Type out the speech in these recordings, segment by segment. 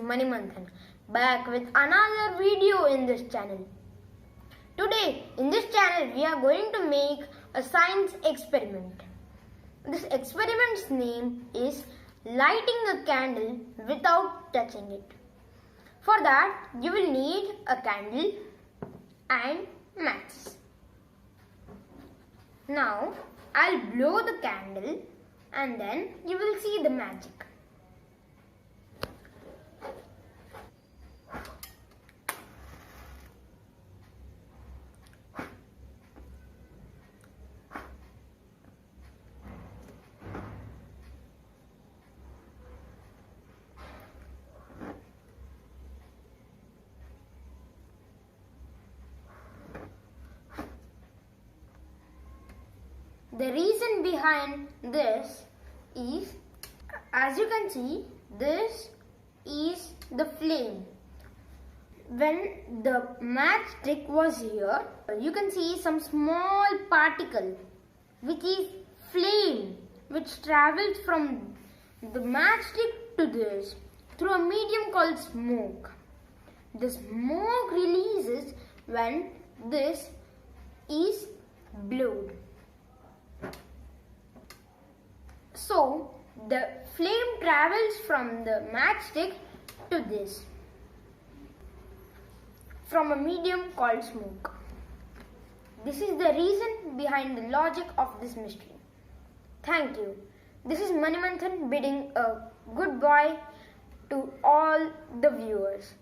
Manthan, back with another video in this channel. Today in this channel we are going to make a science experiment. This experiment's name is lighting a candle without touching it. For that you will need a candle and matches. Now I'll blow the candle and then you will see the magic. The reason behind this is, as you can see, this is the flame. When the matchstick was here, you can see some small particle which is flame, which travels from the matchstick to this through a medium called smoke. The smoke releases when this is blown. So the flame travels from the matchstick to this from a medium called smoke. This is the reason behind the logic of this mystery. Thank you. This is Manthan bidding a goodbye to all the viewers.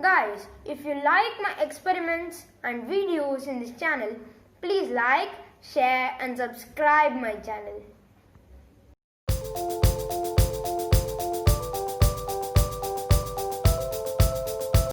Guys, if you like my experiments and videos in this channel, please like, share and subscribe my channel.